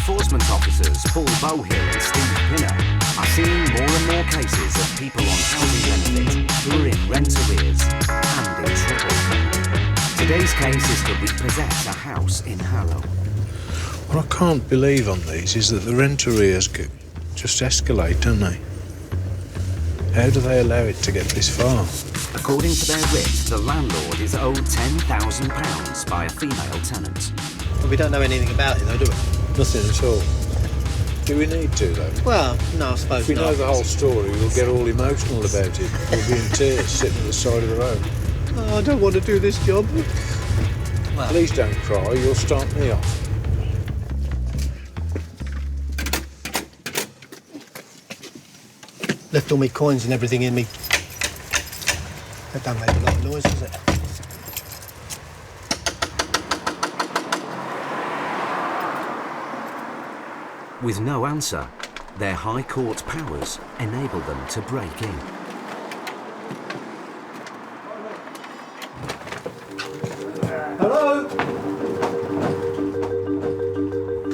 enforcement officers Paul Bowhill and Steve Pinner are seeing more and more cases of people on housing benefit who are in rent arrears and in trouble. Today's case is to repossess a house in Harrow. What I can't believe on these is that the rent arrears just escalate, don't they? How do they allow it to get this far? According to their writ, the landlord is owed £10,000 by a female tenant. Well, we don't know anything about it, though, do we? Nothing at all. Do we need to, though? Well, no, I suppose if we not. know the whole story, we'll get all emotional about it. We'll be in tears sitting at the side of the road. Oh, I don't want to do this job. Well, please don't cry, you'll start me off. Left all my coins and everything in me. That don't make a lot of noise, does it? With no answer, their High Court powers enable them to break in. Hello?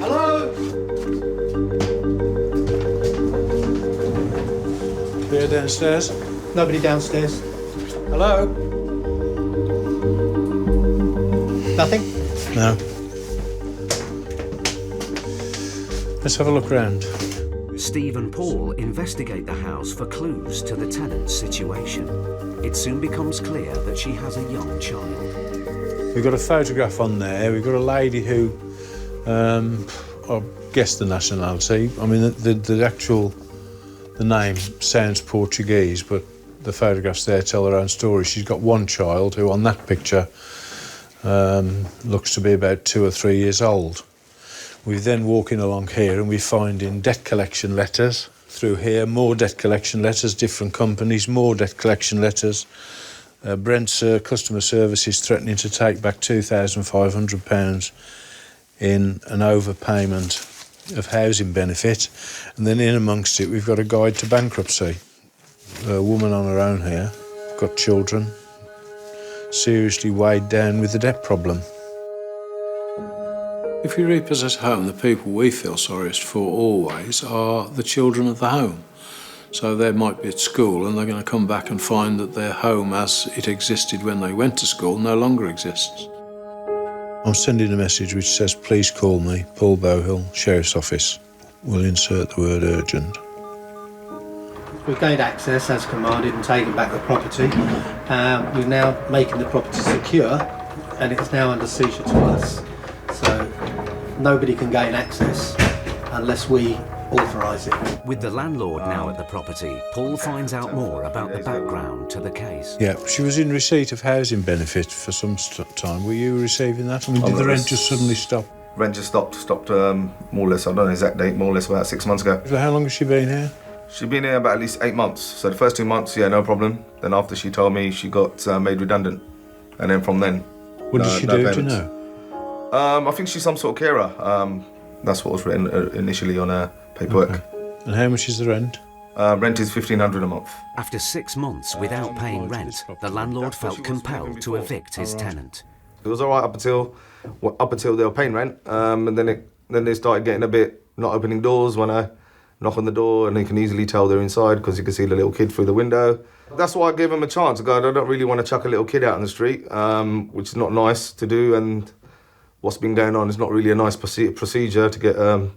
Hello? Clear downstairs? Nobody downstairs. Hello? Nothing? No. Let's have a look round. Steve and Paul investigate the house for clues to the tenant's situation. It soon becomes clear that she has a young child. We've got a photograph on there. We've got a lady who, I guess the nationality. I mean, the name sounds Portuguese, but the photographs there tell her own story. She's got one child who, on that picture, looks to be about 2 or 3 years old. We're then walking along here and we're finding debt collection letters through here, more debt collection letters, different companies, more debt collection letters. Brent's customer services threatening to take back £2,500 in an overpayment of housing benefit. And then in amongst it, we've got a guide to bankruptcy. A woman on her own here, got children, seriously weighed down with the debt problem. If we repossess a home, the people we feel sorriest for always are the children of the home. So they might be at school and they're going to come back and find that their home as it existed when they went to school no longer exists. I'm sending a message which says, please call me, Paul Bowhill, Sheriff's Office. We'll insert the word urgent. We've gained access as commanded and taken back the property. We're now making the property secure and it's now under seizure to us. So nobody can gain access unless we authorise it. With the landlord now at the property, Paul finds out more about the background to the case. Yeah, she was in receipt of housing benefit for some time. Were you receiving that? I mean, did the rent just suddenly stop? Rent just stopped more or less, I don't know the exact date, more or less about 6 months ago. So how long has she been here? She's been here about at least 8 months. So the first 2 months, yeah, no problem. Then after she told me she got made redundant. And then from then, what did she do, payments. do you know? I think she's some sort of carer. That's what was written initially on her paperwork. Okay. And how much is the rent? Rent is £1,500 a month. After 6 months without paying rent, the landlord felt compelled to evict his tenant. It was all right up until they were paying rent, and then they started getting a bit not opening doors when I knock on the door, and you can easily tell they're inside because you can see the little kid through the window. That's why I gave them a chance. I don't really want to chuck a little kid out in the street, which is not nice to do, and what's been going on is not really a nice procedure to get a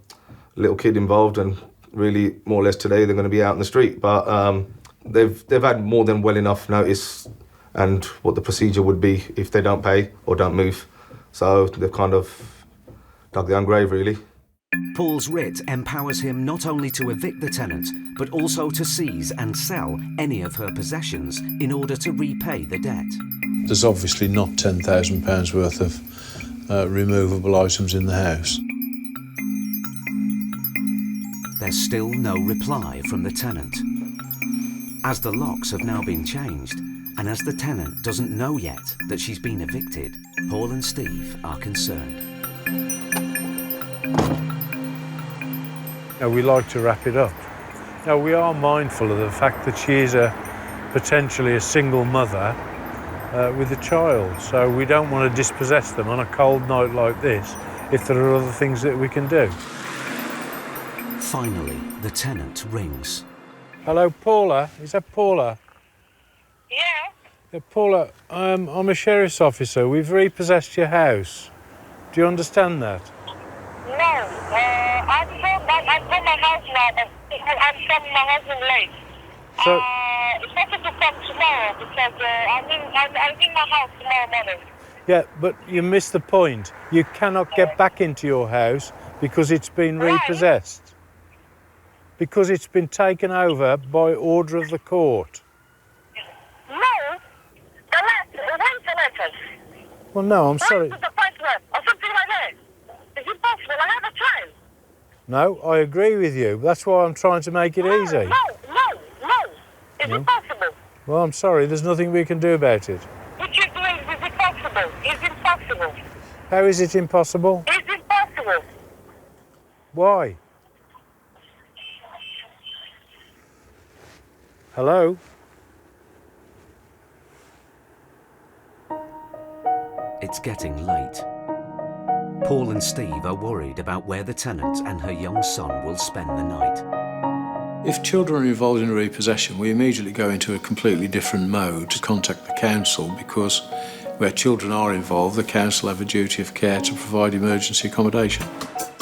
little kid involved, and really more or less today they're going to be out in the street. But they've had more than well enough notice and what the procedure would be if they don't pay or don't move. So they've kind of dug their own grave, really. Paul's writ empowers him not only to evict the tenant, but also to seize and sell any of her possessions in order to repay the debt. There's obviously not £10,000 worth of removable items in the house. There's still no reply from the tenant. As the locks have now been changed, and as the tenant doesn't know yet that she's been evicted, Paul and Steve are concerned. Now, we like to wrap it up. Now, we are mindful of the fact that she is potentially a single mother with a child, so we don't want to dispossess them on a cold night like this if there are other things that we can do. Finally, the tenant rings. Hello, Paula. Is that Paula? Yeah. Paula, I'm a sheriff's officer. We've repossessed your house. Do you understand that? No. I'm from my house now, but I'm from my husband late. So- It's better to come tomorrow because I'm in my house tomorrow morning. Yeah, but you missed the point. You cannot get back into your house because it's been Why? repossessed. Because it's been taken over by order of the court. No. Where's the letters? Well, no, I'm sorry. Where's the password or something like that? Is it possible? I have a child. No, I agree with you. That's why I'm trying to make it easy. No. Is No? it possible? Well, I'm sorry. There's nothing we can do about it. What you're doing is impossible. It's impossible. How is it impossible? It's impossible. Why? Hello? It's getting late. Paul and Steve are worried about where the tenant and her young son will spend the night. If children are involved in a repossession, we immediately go into a completely different mode to contact the council, because where children are involved, the council have a duty of care to provide emergency accommodation.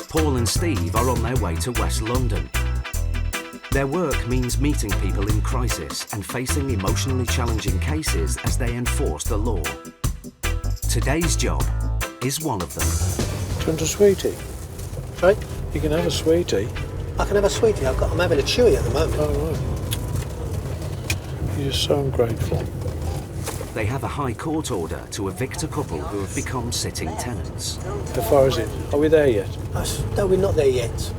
Paul and Steve are on their way to West London. Their work means meeting people in crisis and facing emotionally challenging cases as they enforce the law. Today's job is one of them. Do you want a sweetie? Sorry? You can have a sweetie. I can have a sweetie. I'm having a chewy at the moment. Oh, right. You're so ungrateful. They have a high court order to evict a couple who have become sitting tenants. How far is it? Are we there yet? No, we're not there yet.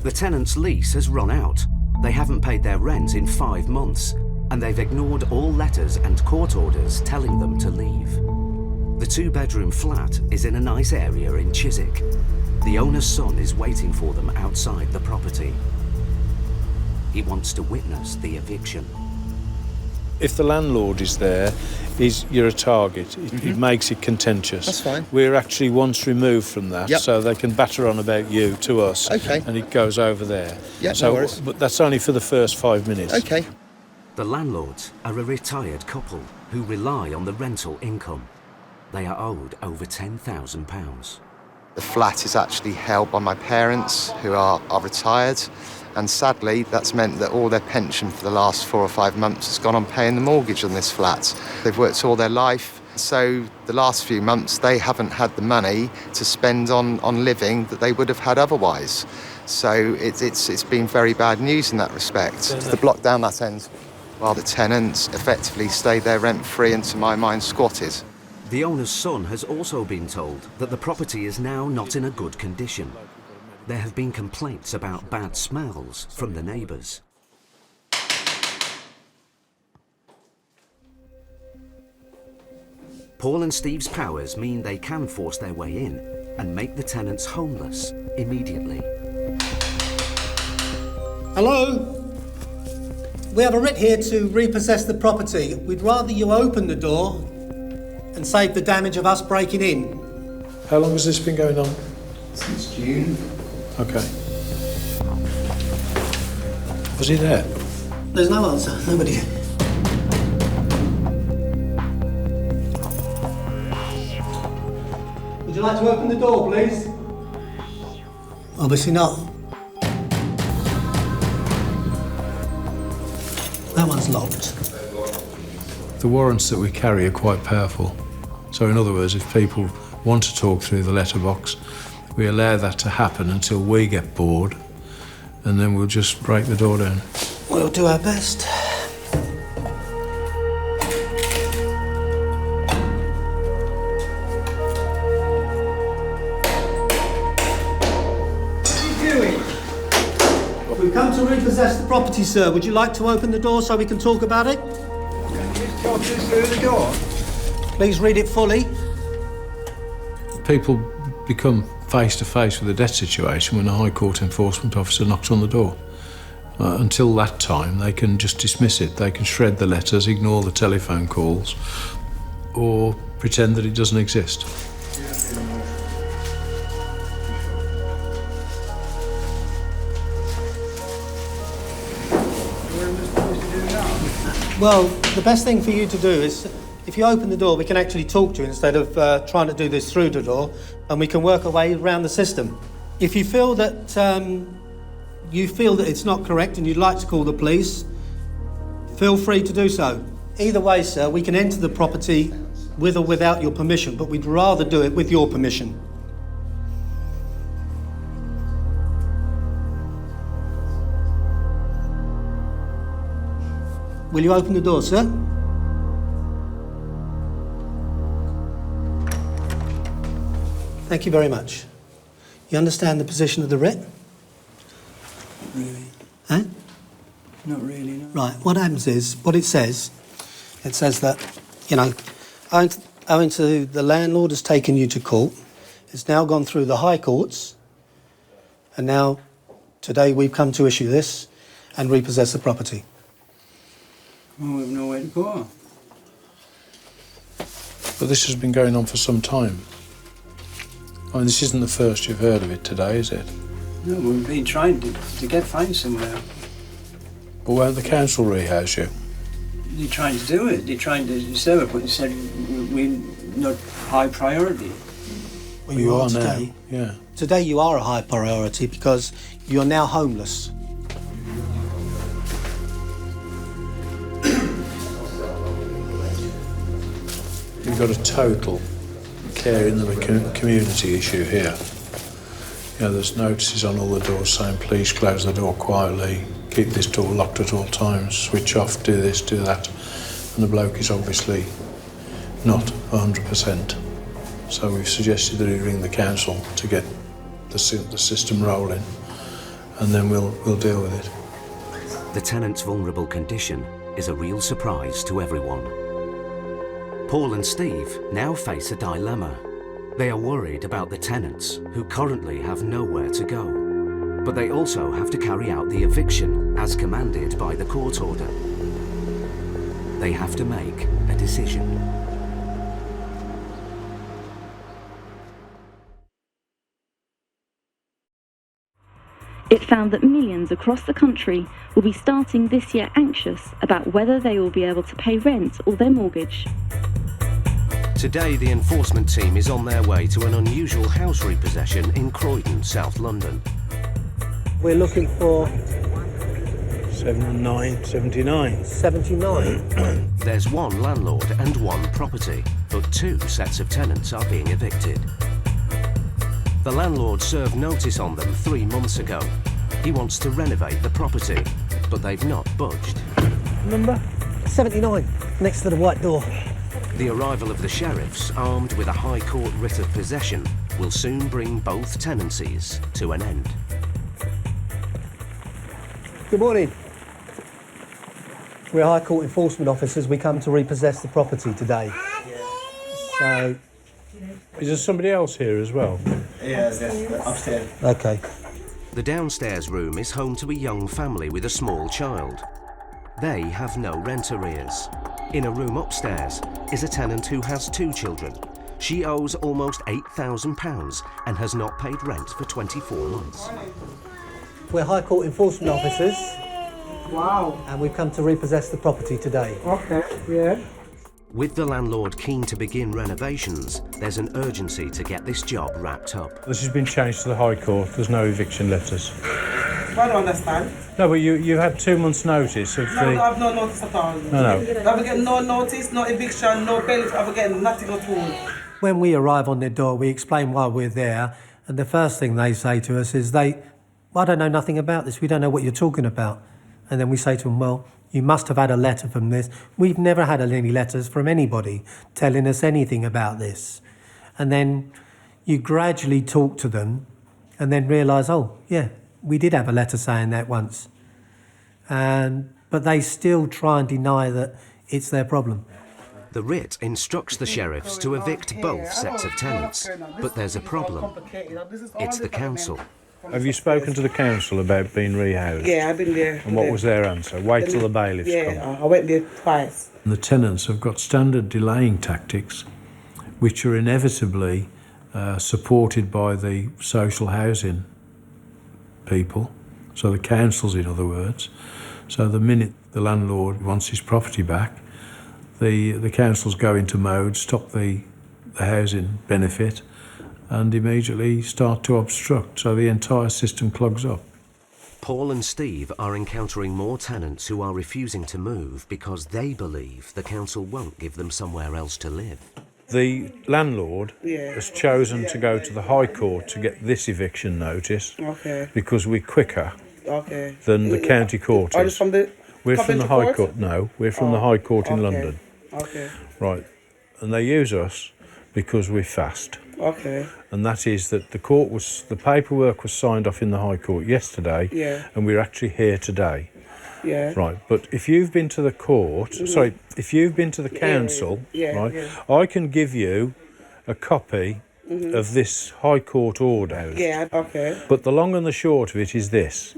The tenant's lease has run out. They haven't paid their rent in 5 months, and they've ignored all letters and court orders telling them to leave. The 2-bedroom flat is in a nice area in Chiswick. The owner's son is waiting for them outside the property. He wants to witness the eviction. If the landlord is there, you're a target. It makes it contentious. That's fine. We're actually once removed from that, Yep. so they can batter on about you to us. Okay. And it goes over there. Yeah, so, no worries. But that's only for the first 5 minutes. Okay. The landlords are a retired couple who rely on the rental income. They are owed over £10,000. The flat is actually held by my parents, who are retired, and sadly that's meant that all their pension for the last 4 or 5 months has gone on paying the mortgage on this flat. They've worked all their life, so the last few months they haven't had the money to spend on living that they would have had otherwise. So it's been very bad news in that respect. The block down that end, while the tenants effectively stayed there rent-free and, to my mind, squatted. The owner's son has also been told that the property is now not in a good condition. There have been complaints about bad smells from the neighbours. Paul and Steve's powers mean they can force their way in and make the tenants homeless immediately. Hello? We have a writ here to repossess the property. We'd rather you open the door and save the damage of us breaking in. How long has this been going on? Since June. Okay. Was he there? There's no answer. Nobody. Would you like to open the door, please? Obviously not. That one's locked. The warrants that we carry are quite powerful. So in other words, if people want to talk through the letterbox, we allow that to happen until we get bored, and then we'll just break the door down. We'll do our best. We've come to repossess the property, sir. Would you like to open the door so we can talk about it? Talk this through the door. Please read it fully. People become face to face with a debt situation when a High Court enforcement officer knocks on the door. Until that time, they can just dismiss it. They can shred the letters, ignore the telephone calls, or pretend that it doesn't exist. Well, the best thing for you to do is, if you open the door, we can actually talk to you instead of trying to do this through the door, and we can work our way around the system. If you feel that it's not correct and you'd like to call the police, feel free to do so. Either way, sir, we can enter the property with or without your permission, but we'd rather do it with your permission. Will you open the door, sir? Thank you very much. You understand the position of the writ? Not really. Huh? Not really, no. Right, what happens is, what it says that, you know, owing to the landlord has taken you to court, it's now gone through the high courts, and now, today, we've come to issue this and repossess the property. Well, we've nowhere to go. But this has been going on for some time. I mean, this isn't the first you've heard of it today, is it? No, we've been trying to find somewhere. But won't the council rehouse you? They're trying to do it. They're trying to serve it, but they said we're not high priority. Well, you are today. Now. Yeah. Today you are a high priority because you're now homeless. You've got a total care in the community issue here. You know, there's notices on all the doors saying, please close the door quietly, keep this door locked at all times, switch off, do this, do that. And the bloke is obviously not 100%. So we've suggested that he ring the council to get the system rolling, and then we'll deal with it. The tenant's vulnerable condition is a real surprise to everyone. Paul and Steve now face a dilemma. They are worried about the tenants, who currently have nowhere to go. But they also have to carry out the eviction as commanded by the court order. They have to make a decision. It found that millions across the country will be starting this year anxious about whether they will be able to pay rent or their mortgage. Today, the enforcement team is on their way to an unusual house repossession in Croydon, South London. We're looking for 79. 79. There's one landlord and one property, but two sets of tenants are being evicted. The landlord served notice on them 3 months ago. He wants to renovate the property, but they've not budged. Number 79, next to the white door. The arrival of the sheriffs, armed with a High Court writ of possession, will soon bring both tenancies to an end. Good morning. We're High Court enforcement officers. We come to repossess the property today. So... Is there somebody else here as well? Yeah, upstairs. Okay. The downstairs room is home to a young family with a small child. They have no rent arrears. In a room upstairs is a tenant who has 2 children. She owes almost £8,000 and has not paid rent for 24 months. We're High Court enforcement officers. Wow. And we've come to repossess the property today. Okay, yeah. With the landlord keen to begin renovations, there's an urgency to get this job wrapped up. This has been changed to the High Court. There's no eviction letters. I don't understand. No, but you had 2 months' notice of No, the... I have no notice at all. No. I've getting no notice, no eviction, no bailiff. I've getting nothing at all. When we arrive on their door, we explain why we're there, and the first thing they say to us is I don't know nothing about this. We don't know what you're talking about. And then we say to them, well, you must have had a letter from this. We've never had any letters from anybody telling us anything about this. And then you gradually talk to them and then realise, oh, yeah, we did have a letter saying that once. But they still try and deny that it's their problem. The writ instructs the sheriffs to evict both sets of tenants, but there's a problem. It's the council. Have you spoken to the council about being rehoused? Yeah, I've been there. And what was their answer? Wait till the bailiffs come. Yeah, I went there twice. The tenants have got standard delaying tactics, which are inevitably supported by the social housing people, so the councils, in other words. So the minute the landlord wants his property back, the councils go into mode, stop the housing benefit, and immediately start to obstruct, so the entire system clogs up. Paul and Steve are encountering more tenants who are refusing to move because they believe the council won't give them somewhere else to live. The landlord has chosen to go to the High Court to get this eviction notice because we're quicker than the county court is. We're from the High Court? No, we're from the High Court in London. Right, and they use us because we're fast. And that is that the paperwork was signed off in the High Court yesterday, and we're actually here today. Right, but if you've been to the court, if you've been to the council, I can give you a copy of this High Court order. But the long and the short of it is this.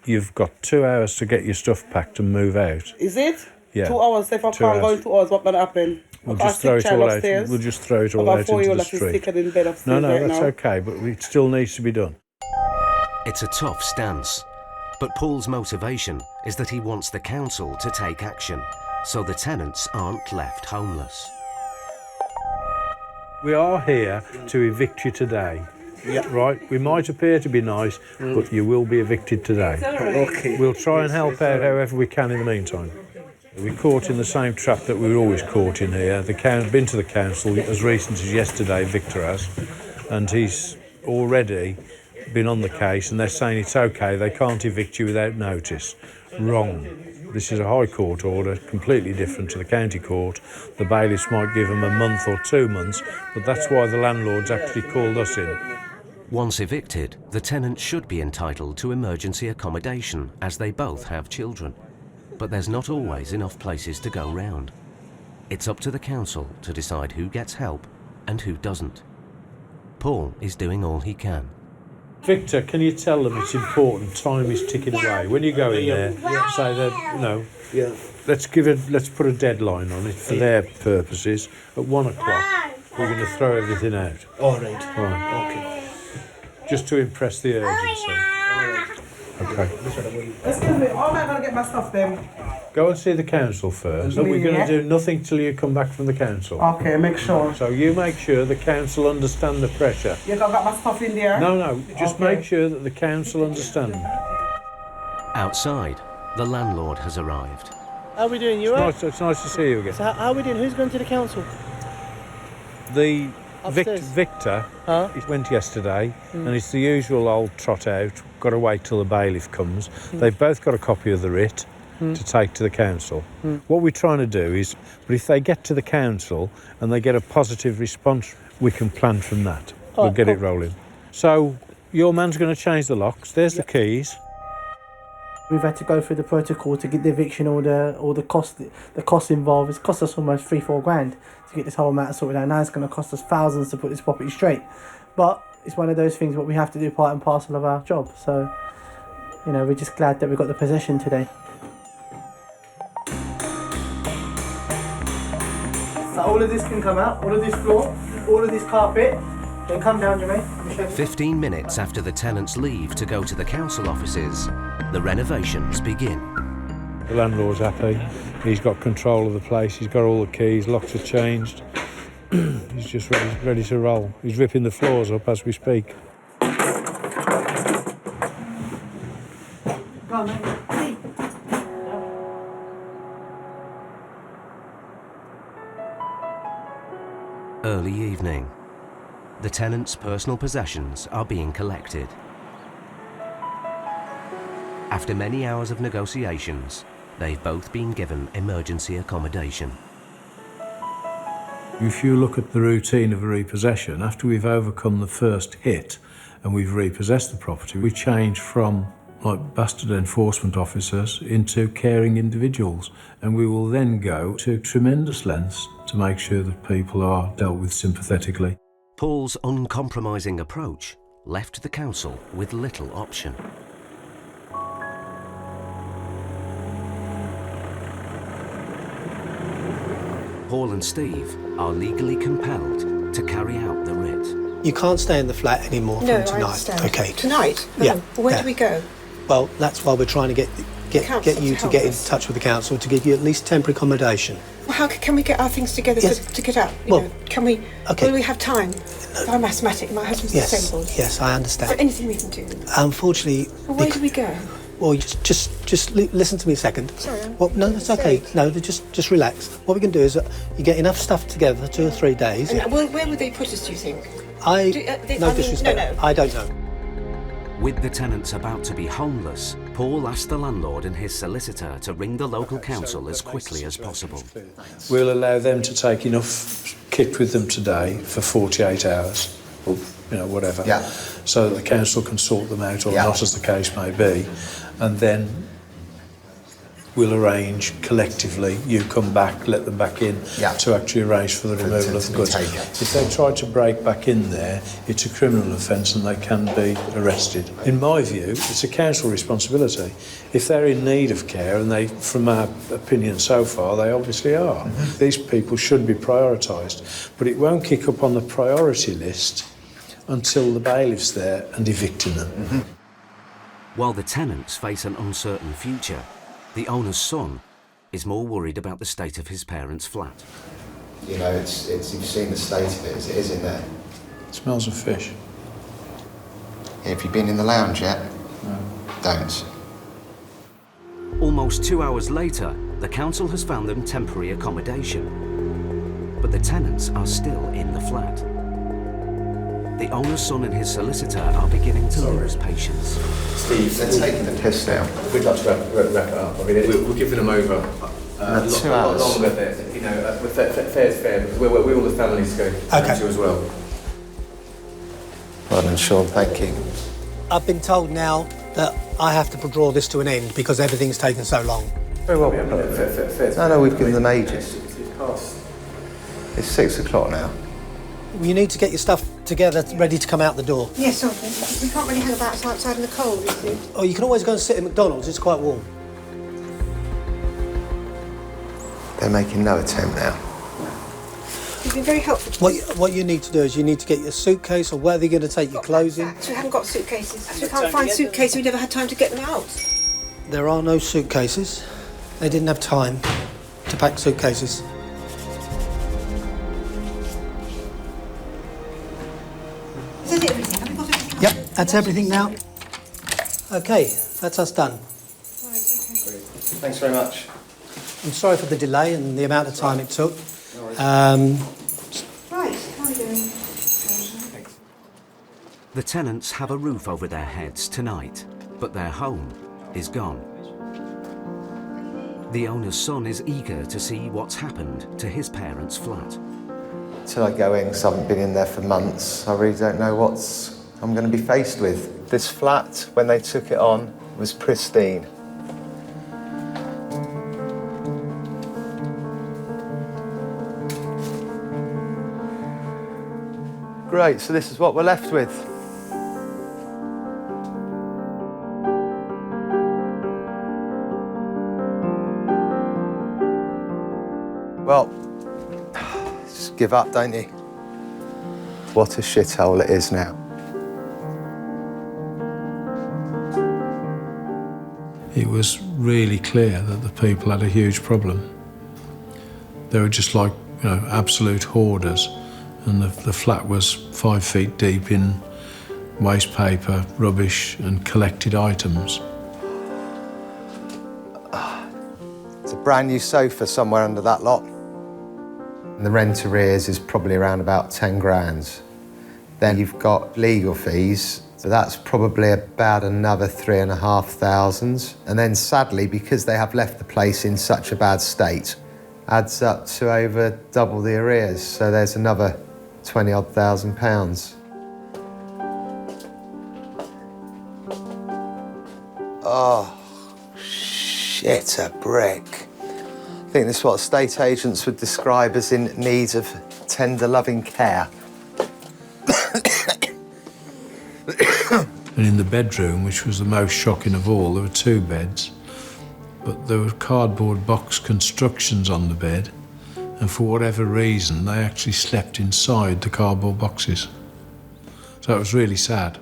You've got 2 hours to get your stuff packed and move out. Is it? Yeah. 2 hours. If I can't go in 2 hours, what's going to happen? We'll just throw it all out. We'll just throw it all out into the street. No, that's okay, but it still needs to be done. It's a tough stance, but Paul's motivation is that he wants the council to take action so the tenants aren't left homeless. We are here to evict you today. Right? We might appear to be nice, but you will be evicted today. We'll try and help out however we can in the meantime. We're caught in the same trap that we were always caught in here. Been to the council as recent as yesterday, Victor has, and he's already been on the case, and they're saying it's okay, they can't evict you without notice. Wrong. This is a High Court order, completely different to the county court. The bailiffs might give them a month or 2 months, but that's why the landlord's actually called us in. Once evicted, the tenants should be entitled to emergency accommodation, as they both have children. But there's not always enough places to go round. It's up to the council to decide who gets help and who doesn't. Paul is doing all he can. Victor, can you tell them it's important? Time is ticking away. When you go in there, say that, let's put a deadline on it for their purposes. At 1 o'clock, we're going to throw everything out. All right. Okay. Just to impress the urgency. Okay. Excuse me, I'm not going to get my stuff then. Go and see the council first. No, we're going to do nothing till you come back from the council. Okay, make sure. So you make sure the council understand the pressure. You don't got my stuff in there? No, just make sure that the council understand. Outside, the landlord has arrived. How are we doing? You right? It's nice to see you again. So how are we doing? Who's going to the council? The Victor, he went yesterday, and it's the usual old trot out. Got to wait till the bailiff comes. They've both got a copy of the writ to take to the council. What we're trying to do is, but if they get to the council and they get a positive response, we can plan from that. We'll get it rolling. So your man's going to change the locks. There's the keys. We've had to go through the protocol to get the eviction order, or the cost involved. It's cost us almost 3-4 grand to get this whole matter sorted out. Now it's going to cost us thousands to put this property straight. But it's one of those things what we have to do, part and parcel of our job. So, we're just glad that we got the possession today. So all of this can come out, all of this floor, all of this carpet. Then come down, Jermaine. 15 minutes after the tenants leave to go to the council offices, the renovations begin. The landlord's happy. He's got control of the place. He's got all the keys. Locks are changed. He's just ready to roll. He's ripping the floors up as we speak. Go on, mate. Early evening. The tenants' personal possessions are being collected. After many hours of negotiations, they've both been given emergency accommodation. If you look at the routine of a repossession, after we've overcome the first hit and we've repossessed the property, we change from bastard enforcement officers into caring individuals, and we will then go to tremendous lengths to make sure that people are dealt with sympathetically. Paul's uncompromising approach left the council with little option. Paul and Steve are legally compelled to carry out the writ. You can't stay in the flat anymore from tonight. I understand. Okay. Tonight? No. Yeah. Where do we go? Well, that's why we're trying to get get you to get in touch with the council to give you at least temporary accommodation. Well, how can we get our things together to get up? You know, can we? Okay. Will we have time? I'm asthmatic. My husband's disabled. Yes, I understand. Is there anything we can do? Unfortunately. Well, where do we go? Well, just listen to me a second. Sorry. Well, no, that's okay. No, just relax. What we can do is you get enough stuff together for 2 or 3 days. And where would they put us? Do you think? No disrespect. No. I don't know. With the tenants about to be homeless, Paul asked the landlord and his solicitor to ring the local council as quickly as possible. We'll allow them to take enough kit with them today for 48 hours, or whatever, so that the council can sort them out or not, as the case may be, and then we'll arrange collectively, you come back, let them back in, to actually arrange for the removal of the goods. If they try to break back in there, it's a criminal offence and they can be arrested. In my view, it's a council responsibility. If they're in need of care, and they, from our opinion so far, they obviously are, these people should be prioritised. But it won't kick up on the priority list until the bailiff's there and evicting them. While the tenants face an uncertain future, the owner's son is more worried about the state of his parents' flat. You know, it's you've seen the state of it as it is in there. It smells of fish. Have you been in the lounge yet? No. Don't. Almost 2 hours later, the council has found them temporary accommodation. But the tenants are still in the flat. The owner's son and his solicitor are beginning to lose patience. Steve, they're taking the piss now. We'd like to wrap it up. I mean, we're giving them over 2 hours. Longer, fair's fair, because we all the families go to as well. Well done, Sean, thank you. I've been told now that I have to draw this to an end because everything's taken so long. Very well. No, we've given them ages. It's 6 o'clock now. You need to get your stuff together, ready to come out the door. Yes, we can't really hang about outside in the cold, you see. Oh, you can always go and sit at McDonald's, it's quite warm. They're making no attempt now. You've been very helpful. What you need to do is you need to get your suitcase or where they're going to take your clothes in. We haven't got suitcases. We can't find suitcases, we never had time to get them out. There are no suitcases. They didn't have time to pack suitcases. Is that everything? Have we got everything? Yep, that's everything now. Okay, that's us done. Right, okay. Thanks very much. I'm sorry for the delay and the amount of time it took. Right, how are we doing? The tenants have a roof over their heads tonight, but their home is gone. The owner's son is eager to see what's happened to his parents' flat. Till I go in, because I haven't been in there for months, I really don't know what I'm going to be faced with. This flat, when they took it on, was pristine. Great, so this is what we're left with. Well, just give up, don't you? What a shithole it is now. It was really clear that the people had a huge problem. They were just like, absolute hoarders, and the flat was 5 feet deep in waste paper, rubbish and collected items. There's a brand new sofa somewhere under that lot. And the rent arrears is probably around about 10 grand. Then you've got legal fees, so that's probably about another 3,500. And then sadly, because they have left the place in such a bad state, adds up to over double the arrears. So there's another 20-odd thousand pounds. Oh, shit, a brick. I think this is what estate agents would describe as in need of tender, loving care. And in the bedroom, which was the most shocking of all, there were 2 beds, but there were cardboard box constructions on the bed, and for whatever reason, they actually slept inside the cardboard boxes. So it was really sad.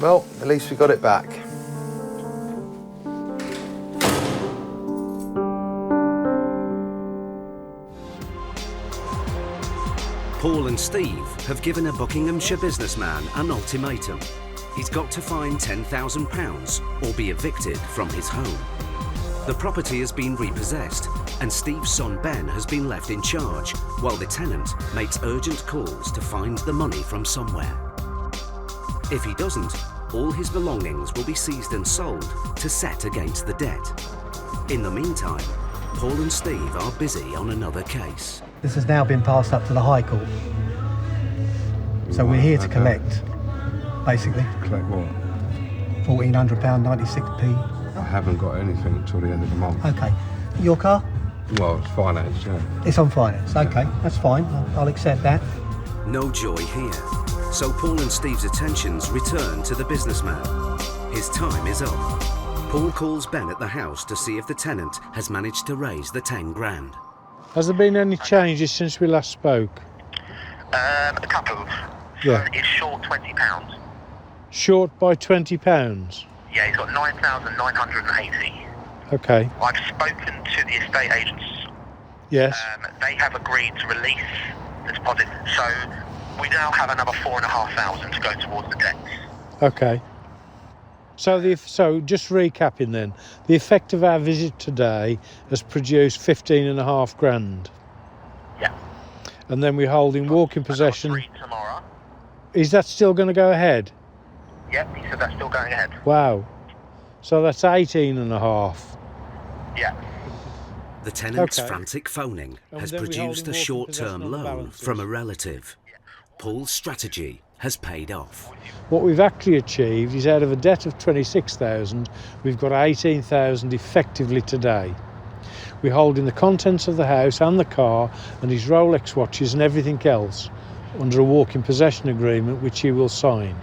Well, at least we got it back. and Steve have given a Buckinghamshire businessman an ultimatum. He's got to find £10,000 or be evicted from his home. The property has been repossessed and Steve's son Ben has been left in charge while the tenant makes urgent calls to find the money from somewhere. If he doesn't, all his belongings will be seized and sold to set against the debt. In the meantime, Paul and Steve are busy on another case. This has now been passed up to the High Court. So we're here to collect, basically. Collect what? £1,400, 96p. I haven't got anything until the end of the month. Okay. Your car? Well, it's financed, yeah. It's on finance. Okay, that's fine. I'll accept that. No joy here. So Paul and Steve's attentions return to the businessman. His time is up. Paul calls Ben at the house to see if the tenant has managed to raise the 10 grand. Has there been any changes since we last spoke? A couple. Yeah. It's short £20. Short by £20? Yeah, he's got 9,980. Okay. I've spoken to the estate agents. Yes. They have agreed to release the deposit, so we now have another 4,500 to go towards the debt. Okay. So just recapping then, the effect of our visit today has produced 15.5 grand. Yeah. And then we're holding walking possession. 3 tomorrow. Is that still going to go ahead? Yep, he said that's still going ahead. Wow. So that's 18.5. Yeah. The tenant's frantic phoning has produced a short-term loan from a relative. Paul's strategy has paid off. What we've actually achieved is out of a debt of 26,000, we've got 18,000 effectively today. We're holding the contents of the house and the car and his Rolex watches and everything else under a walk-in possession agreement which he will sign.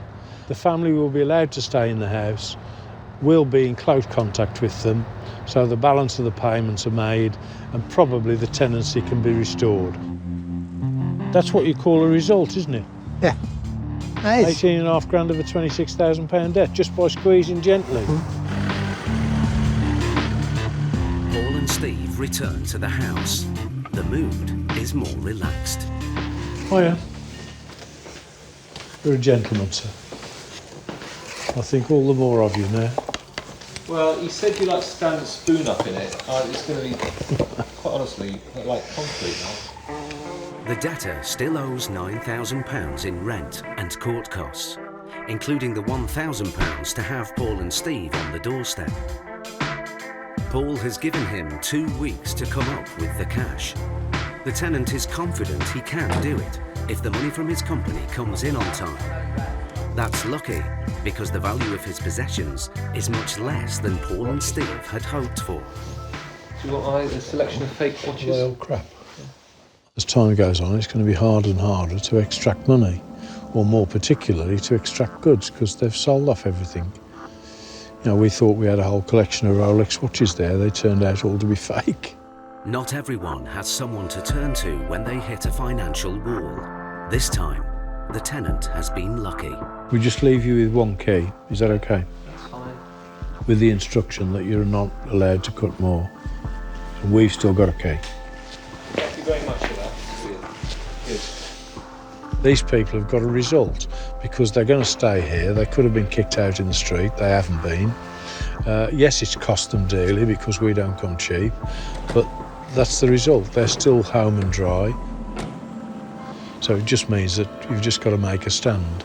The family will be allowed to stay in the house. We'll be in close contact with them, so the balance of the payments are made and probably the tenancy can be restored. That's what you call a result, isn't it? Yeah. 18.5 grand of a £26,000 debt just by squeezing gently. Paul and Steve return to the house. The mood is more relaxed. Hiya. You're a gentleman, sir. I think all the more of you now. Well, he said you like to stand a spoon up in it. It's going to be, quite honestly, like concrete now. The debtor still owes £9,000 in rent and court costs, including the £1,000 to have Paul and Steve on the doorstep. Paul has given him 2 weeks to come up with the cash. The tenant is confident he can do it if the money from his company comes in on time. That's lucky, because the value of his possessions is much less than Paul and Steve had hoped for. Do you want a selection of fake watches? Well, crap. As time goes on, it's going to be harder and harder to extract money, or more particularly to extract goods, because they've sold off everything. You know, we thought we had a whole collection of Rolex watches there. They turned out all to be fake. Not everyone has someone to turn to when they hit a financial wall. This time, the tenant has been lucky. We just leave you with one key. Is that okay? That's fine. With the instruction that you're not allowed to cut more. So we've still got a key. Thank you very much for that. Good. These people have got a result because they're going to stay here. They could have been kicked out in the street. They haven't been. Yes, it's cost them dearly because we don't come cheap, but that's the result. They're still home and dry. So it just means that you've just got to make a stand.